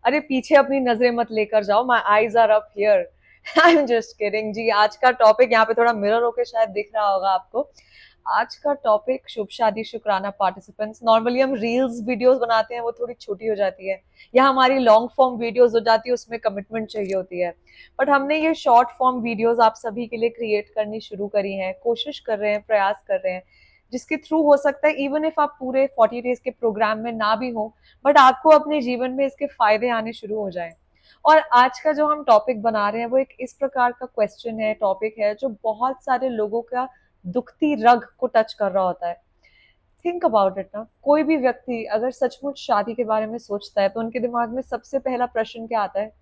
अरे पीछे अपनी नजरें मत लेकर जाओ, my eyes are up here. I am just kidding जी। आज का टॉपिक यहाँ पे थोड़ा मिरर होके शायद दिख रहा होगा आपको। आज का टॉपिक शुभ शादी शुक्राना पार्टिसिपेंट्स। नॉर्मली हम रील्स वीडियोस बनाते हैं, वो थोड़ी छोटी हो जाती है, या हमारी लॉन्ग फॉर्म वीडियोस हो जाती है, उसमें कमिटमेंट चाहिए होती है। बट हमने ये शॉर्ट फॉर्म वीडियोस आप सभी के लिए क्रिएट करनी शुरू करी हैं, कोशिश कर रहे हैं, प्रयास कर रहे हैं, जिसके थ्रू हो सकता है इवन इफ आप पूरे 40 डेज के प्रोग्राम में ना भी हो, बट आपको अपने जीवन में इसके फायदे आने शुरू हो जाएं। और आज का जो हम टॉपिक बना रहे हैं वो एक इस प्रकार का क्वेश्चन है, टॉपिक है, जो बहुत सारे लोगों का दुखती रग को टच कर रहा होता है। थिंक अबाउट इट ना, कोई भी व्यक्ति अगर सचमुच शादी के बारे में सोचता है तो उनके दिमाग में सबसे पहला प्रश्न क्या आता है?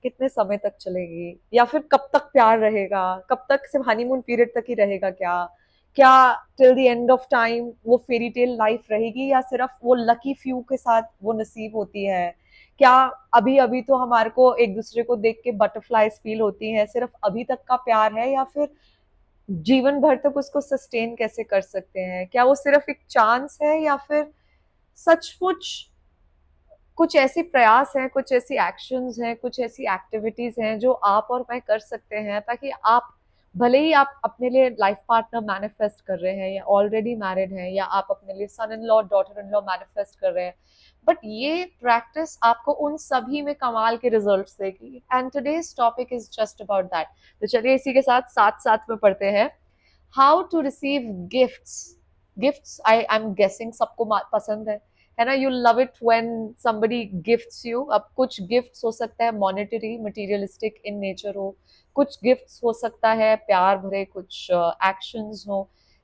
कितने समय तक चलेगी, या फिर कब तक प्यार रहेगा, कब तक सिर्फ हनीमून पीरियड तक ही रहेगा, क्या क्या till the end of time वो फेरी टेल लाइफ रहेगी, या सिर्फ वो लकी फ्यू के साथ वो नसीब होती है? क्या अभी अभी तो हमारे को एक दूसरे को देख के बटरफ्लाईज फील होती हैं, सिर्फ अभी तक का प्यार है, या फिर जीवन भर तक उसको सस्टेन कैसे कर सकते हैं? क्या वो सिर्फ एक चांस है, या फिर सचमुच कुछ ऐसे प्रयास हैं, कुछ ऐसी एक्शंस हैं, कुछ ऐसी एक्टिविटीज हैं जो आप और मैं कर सकते हैं, ताकि आप, भले ही आप अपने लिए लाइफ पार्टनर मैनिफेस्ट कर रहे हैं, या ऑलरेडी मैरिड हैं, या आप अपने लिए son in law daughter in law manifest कर रहे हैं, बट ये प्रैक्टिस आपको उन सभी में कमाल के रिजल्ट्स देगी। And today's topic is just about that. तो चलिए इसी के साथ साथ साथ में पढ़ते हैं। How to receive gifts. Gifts I am guessing सबको पसंद है ना? You love it when somebody gifts you. अब कुछ गिफ्ट्स हो सकता है मॉनेटरी मटेरियलिस्टिक इन नेचर हो, कुछ गिफ्ट्स हो सकता है प्यार भरे, कुछ एक्शंस हो,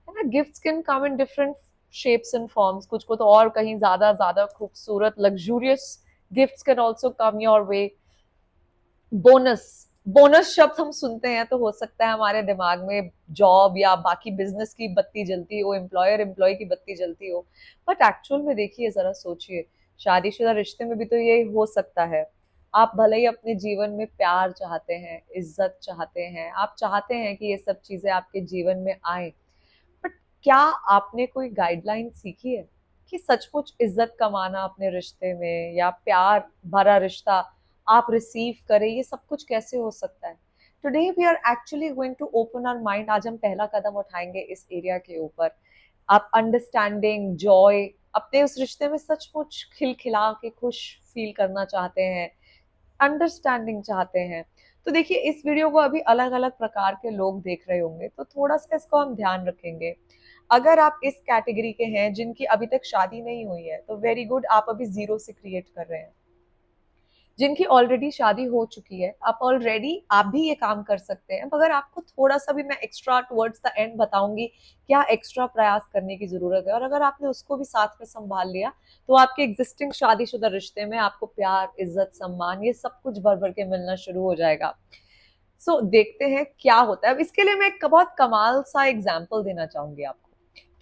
है ना? Gifts can come in different shapes and forms. कुछ को तो और कहीं ज्यादा ज्यादा खूबसूरत luxurious gifts can also come your way. Bonus. Bonus शब्द हम सुनते हैं तो हो सकता है हमारे दिमाग में जॉब या बाकी बिजनेस की बत्ती जलती हो, एम्प्लॉयर एम्प्लॉय की बत्ती जलती हो, बट एक्चुअल में देखिए, जरा सोचिए, शादीशुदा रिश्ते में भी तो ये हो सकता है। आप भले ही अपने जीवन में प्यार चाहते हैं, इज्जत चाहते हैं, आप चाहते हैं कि ये सब चीजें आपके जीवन में आए, बट क्या आपने कोई गाइडलाइन सीखी है कि सचमुच इज्जत कमाना अपने रिश्ते में, या प्यार भरा रिश्ता आप रिसीव करें, ये सब कुछ कैसे हो सकता है? Today we are actually going to open our mind. आज हम पहला कदम उठाएंगे इस एरिया के ऊपर। आप अंडरस्टैंडिंग, जॉय, अपने उस रिश्ते में सचमुच खिलखिला के खुश फील करना चाहते हैं, अंडरस्टैंडिंग चाहते हैं, तो देखिए इस वीडियो को अभी अलग अलग प्रकार के लोग देख रहे होंगे, तो थोड़ा सा इसको हम ध्यान रखेंगे। अगर आप इस कैटेगरी के हैं जिनकी अभी तक शादी नहीं हुई है, तो वेरी गुड, आप अभी जीरो से क्रिएट कर रहे हैं। जिनकी ऑलरेडी शादी हो चुकी है, आप ऑलरेडी, आप भी ये काम कर सकते हैं, मगर आपको थोड़ा सा भी मैं एक्स्ट्रा टुवर्ड्स द एंड बताऊंगी क्या एक्स्ट्रा प्रयास करने की जरूरत है। और अगर आपने उसको भी साथ में संभाल लिया, तो आपके एग्जिस्टिंग शादीशुदा रिश्ते में आपको प्यार, इज्जत, सम्मान, ये सब कुछ भर भर के मिलना शुरू हो जाएगा। देखते हैं क्या होता है। अब इसके लिए मैं एक बहुत कमाल सा एग्जाम्पल देना चाहूंगी आपको।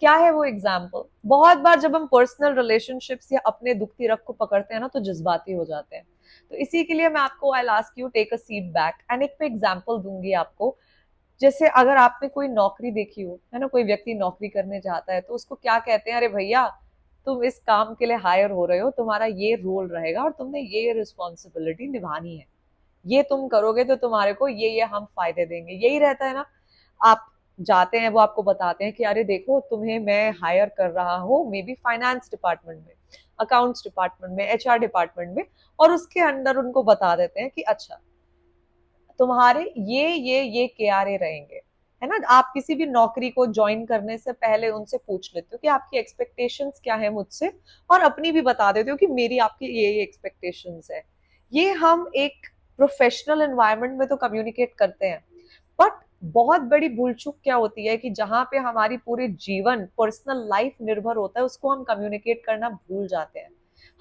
क्या है वो एग्जाम्पल? बहुत बार जब हम पर्सनल रिलेशनशिप्स या अपने दुखती रग को पकड़ते हैं ना, तो जज्बाती हो जाते हैं। तो इसी के लिए मैं आपको, I ask you take a seat back, and एक पे एग्जाम्पल दूंगी आपको। जैसे अगर आपने कोई नौकरी देखी हो, है ना, कोई व्यक्ति नौकरी करने जाता है तो उसको क्या कहते हैं? अरे भैया, तुम इस काम के लिए हायर हो रहे हो, तुम्हारा ये रोल रहेगा और तुमने ये रिस्पॉन्सिबिलिटी निभानी है, ये तुम करोगे तो तुम्हारे को ये हम फायदे देंगे, यही रहता है ना? आप जाते हैं, वो आपको बताते हैं कि अरे देखो, तुम्हें मैं हायर कर रहा हूँ, मे बी फाइनेंस डिपार्टमेंट में, अकाउंट्स डिपार्टमेंट में, एचआर डिपार्टमेंट में, और उसके अंदर उनको बता देते हैं कि अच्छा, तुम्हारे ये KRA रहेंगे, है ना? आप किसी भी नौकरी को ज्वाइन करने से पहले उनसे पूछ लेते हो कि आपकी एक्सपेक्टेशंस क्या है मुझसे, और अपनी भी बता देते हो कि मेरी आपकी ये एक्सपेक्टेशंस है। ये हम एक प्रोफेशनल एनवायरनमेंट में तो कम्युनिकेट करते हैं, बट बहुत बड़ी भूल चूक क्या होती है कि जहां पे हमारी पूरे जीवन, पर्सनल लाइफ निर्भर होता है, उसको हम कम्युनिकेट करना भूल जाते हैं।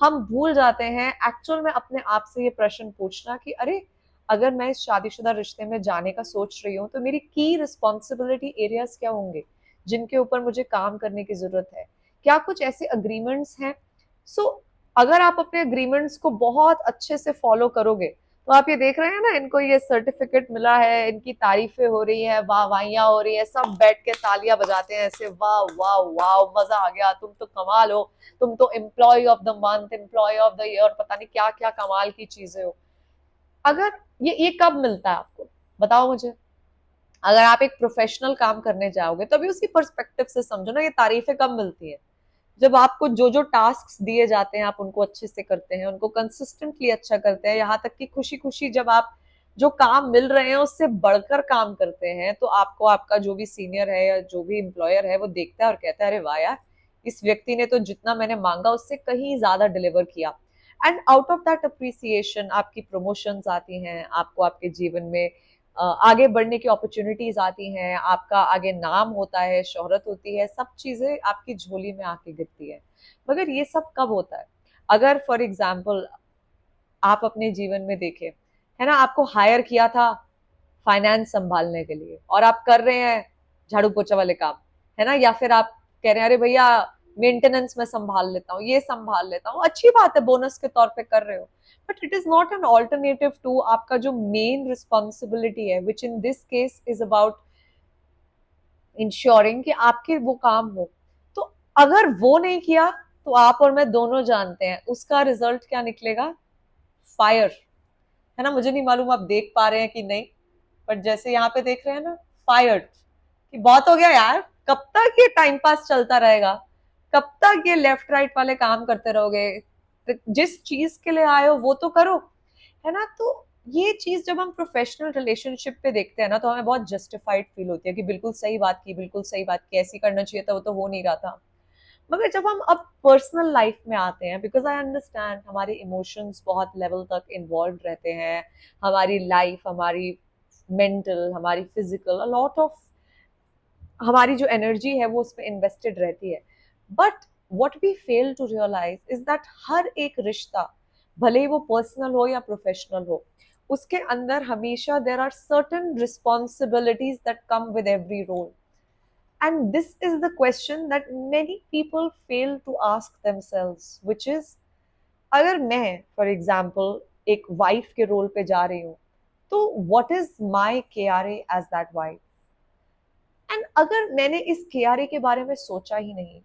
हम भूल जाते हैं एक्चुअल में अपने आप से ये प्रश्न पूछना कि अरे, अगर मैं इस शादीशुदा रिश्ते में जाने का सोच रही हूँ, तो मेरी की रिस्पॉन्सिबिलिटी एरियाज क्या होंगे जिनके ऊपर मुझे काम करने की जरूरत है? क्या कुछ ऐसे अग्रीमेंट्स हैं? सो अगर आप अपने अग्रीमेंट्स को बहुत अच्छे से फॉलो करोगे, तो आप ये देख रहे हैं ना, इनको ये सर्टिफिकेट मिला है, इनकी तारीफें हो रही है, वाह वाहियां हो रही है, सब बैठ के तालियां बजाते हैं ऐसे, वाह वाह वाह, मजा आ गया, तुम तो कमाल हो, तुम तो employee of the month, employee of the year, पता नहीं क्या क्या कमाल की चीजें हो। अगर ये कब मिलता है आपको, बताओ मुझे। अगर आप एक प्रोफेशनल काम करने जाओगे तभी उसकी पर्सपेक्टिव से समझो ना, ये तारीफें कब मिलती है, जब आपको जो जो टास्क दिए जाते हैं आप उनको अच्छे से करते हैं, उनको कंसिस्टेंटली अच्छा करते हैं, यहाँ तक कि खुशी खुशी जब आप जो काम मिल रहे हैं उससे बढ़कर काम करते हैं, तो आपको आपका जो भी सीनियर है या जो भी एम्प्लॉयर है वो देखता है और कहता है अरे वाह यार, इस व्यक्ति ने तो जितना मैंने मांगा उससे कहीं ज्यादा डिलीवर किया। And out of that appreciation आपकी प्रमोशंस आती हैं, आपको आपके जीवन में आगे बढ़ने की अपॉर्चुनिटीज आती हैं, आपका आगे नाम होता है, शोहरत होती है, सब चीजें आपकी झोली में आके गिरती है। मगर ये सब कब होता है, अगर फॉर एग्जाम्पल आप अपने जीवन में देखें, है ना, आपको हायर किया था फाइनेंस संभालने के लिए और आप कर रहे हैं झाड़ू पोछा वाले काम, है ना, या फिर आप कह रहे हैं अरे भैया मेंटेनेंस में संभाल लेता हूँ, ये संभाल लेता हूँ, अच्छी बात है, बोनस के तौर पे कर रहे हो, but it is not an alternative to आपका जो मेन रिस्पॉन्सिबिलिटी है, which in this case is about insuring कि आपके वो काम हो। तो अगर वो नहीं किया तो आप और मैं दोनों जानते हैं उसका रिजल्ट क्या निकलेगा, फायर, है ना। मुझे नहीं मालूम आप देख पा रहे हैं कि नहीं, बट जैसे यहाँ पे देख रहे हैं ना, फायर्ड, कि बहुत हो गया यार, कब तक ये टाइम पास चलता रहेगा, कब तक ये लेफ्ट राइट वाले काम करते रहोगे, तो जिस चीज के लिए आए हो वो तो करो, है ना। तो ये चीज जब हम प्रोफेशनल रिलेशनशिप पे देखते हैं ना, तो हमें बहुत जस्टिफाइड फील होती है कि बिल्कुल सही बात की, बिल्कुल सही बात की, ऐसी करना चाहिए था, वो तो हो नहीं रहा था। मगर जब हम अब पर्सनल लाइफ में आते हैं, बिकॉज आई अंडरस्टैंड हमारे इमोशंस बहुत लेवल तक इन्वॉल्व रहते हैं, हमारी लाइफ, हमारी मेंटल, हमारी फिजिकल, अ लॉट ऑफ हमारी जो एनर्जी है वो उसमें इन्वेस्टेड रहती है। But what we fail to realise is that हर एक रिश्ता, भले ही वो पर्सनल हो या प्रोफेशनल हो, उसके अंदर हमेशा there are certain responsibilities that come with every role. And this is the question that many people fail to ask themselves, which is, अगर मैं फॉर एग्जाम्पल एक वाइफ के रोल पे जा रही हूँ, तो what is my KRA as that wife? And अगर मैंने इस KRA के बारे में सोचा ही नहीं,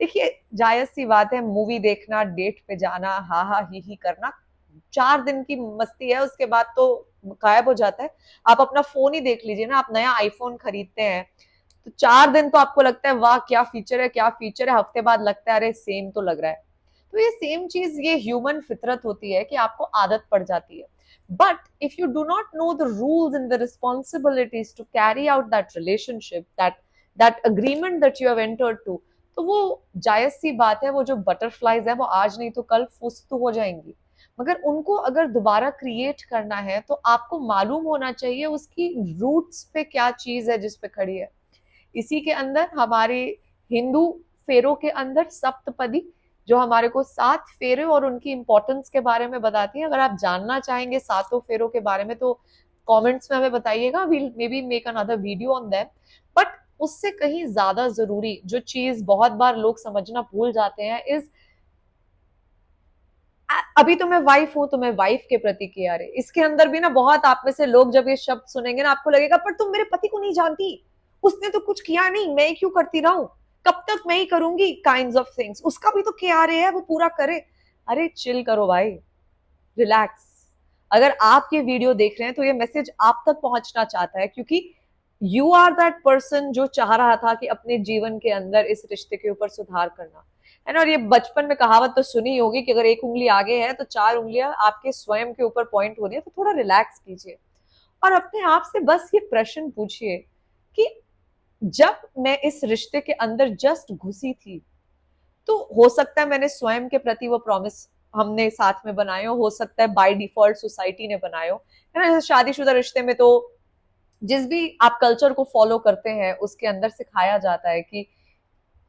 देखिए जायज सी बात है, मूवी देखना, डेट पे जाना, हा हा ही करना 4 दिन की मस्ती है, उसके बाद तो गायब हो जाता है। आप अपना फोन ही देख लीजिए ना, आप नया आईफोन खरीदते हैं तो 4 दिन तो आपको लगता है वाह क्या फीचर है, क्या फीचर है, हफ्ते बाद लगता है अरे सेम तो लग रहा है। तो ये सेम चीज, ये ह्यूमन फितरत होती है कि आपको आदत पड़ जाती है। But if you do not know the rules and the responsibilities to carry out that relationship, that agreement that you have entered to, तो वो जायज सी बात है, वो जो बटरफ्लाइज है वो आज नहीं तो कल फुस तो हो जाएंगी। मगर उनको अगर दोबारा क्रिएट करना है तो आपको मालूम होना चाहिए उसकी रूट्स पे क्या चीज है जिस पे खड़ी है। इसी के अंदर हमारे हिंदू फेरों के अंदर सप्तपदी, जो हमारे को 7 फेरे और उनकी इंपॉर्टेंस के बारे में बताती है। अगर आप जानना चाहेंगे सातों फेरों के बारे में तो कमेंट्स में हमें बताइएगा, we'll maybe make another video on that. But उससे कहीं ज्यादा जरूरी जो चीज बहुत बार लोग समझना भूल जाते हैं इज, अभी तो मैं वाइफ हूं तो मैं वाइफ के प्रति किया रे, इसके अंदर भी ना बहुत आप में से लोग जब ये शब्द सुनेंगे ना आपको लगेगा पर तुम मेरे पति को नहीं जानती, उसने तो कुछ किया नहीं, मैं क्यों करती रहूं, कब तक मैं ही करूंगी, काइंड ऑफ थिंग्स, उसका भी तो क्या रहे है वो पूरा करे। अरे चिल करो भाई, रिलैक्स। अगर आप ये वीडियो देख रहे हैं तो ये मैसेज आप तक पहुंचना चाहता है, क्योंकि यू आर दैट पर्सन जो चाह रहा था कि अपने जीवन के अंदर इस रिश्ते के ऊपर सुधार करना है ना। और ये बचपन में कहावत तो सुनी होगी कि अगर एक उंगली आगे है तो 4 उंगलियां आपके स्वयं के ऊपर पॉइंट हो रही है, तो थोड़ा रिलैक्स कीजिए और अपने आप से बस ये प्रश्न पूछिए कि जब मैं इस रिश्ते के अंदर जस्ट घुसी थी, तो हो सकता है मैंने स्वयं के प्रति वो प्रॉमिस हमने साथ में बनाए हो सकता है बाय डिफॉल्ट सोसाइटी ने बनाए हो, है ना। जैसे शादीशुदा रिश्ते में तो जिस भी आप कल्चर को फॉलो करते हैं उसके अंदर सिखाया जाता है कि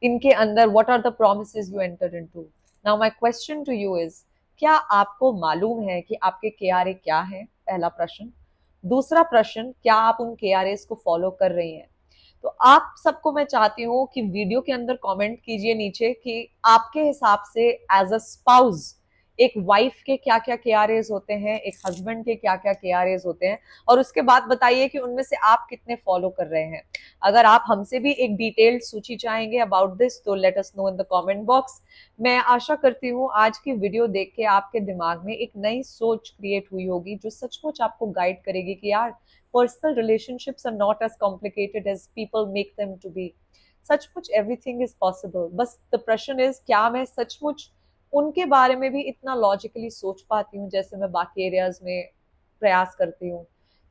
इनके अंदर what are the promises you enter into. Now my question to you is, क्या आपको मालूम है कि आपके केआरए क्या है, पहला प्रश्न। दूसरा प्रश्न, क्या आप उन केआरएस को फॉलो कर रही हैं। तो आप सबको मैं चाहती हूँ कि वीडियो के अंदर कमेंट कीजिए नीचे कि आपके हिसाब से एज अ स्पाउस एक वाइफ के क्या क्या KRAs होते हैं, एक हस्बैंड के क्या क्या KRAs होते हैं, और उसके बाद बताइए कि उनमें से आप कितने फॉलो कर रहे हैं। अगर आप हमसे भी एक डिटेल्ड सूची चाहेंगे अबाउट दिस तो let us know in the comment box. मैं आशा करती हूँ आज की वीडियो देख के आपके दिमाग में एक नई सोच क्रिएट हुई होगी जो सचमुच आपको गाइड करेगी कि यार personal relationships are not as complicated as people make them to be. सचमुच एवरीथिंग इज पॉसिबल, बस द प्रश्न इज क्या मैं सचमुच उनके बारे में भी इतना लॉजिकली सोच पाती हूँ जैसे मैं बाकी एरियाज में प्रयास करती हूँ।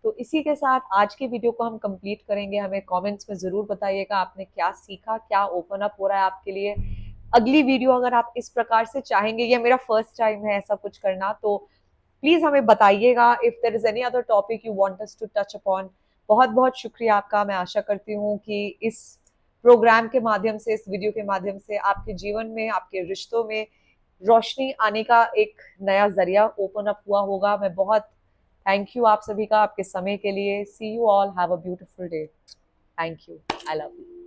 तो इसी के साथ आज की वीडियो को हम कंप्लीट करेंगे। हमें कमेंट्स में जरूर बताइएगा आपने क्या सीखा, क्या ओपन अप हो रहा है आपके लिए। अगली वीडियो अगर आप इस प्रकार से चाहेंगे, ये मेरा फर्स्ट टाइम है ऐसा कुछ करना, तो प्लीज हमें बताइएगा if there is any other topic you want us to touch upon. बहुत बहुत शुक्रिया आपका। मैं आशा करती हूँ कि इस प्रोग्राम के माध्यम से, इस वीडियो के माध्यम से आपके जीवन में, आपके रिश्तों में रोशनी आने का एक नया जरिया ओपन अप हुआ होगा। मैं बहुत थैंक यू आप सभी का, आपके समय के लिए। See you all, have a beautiful day. Thank you, I love you.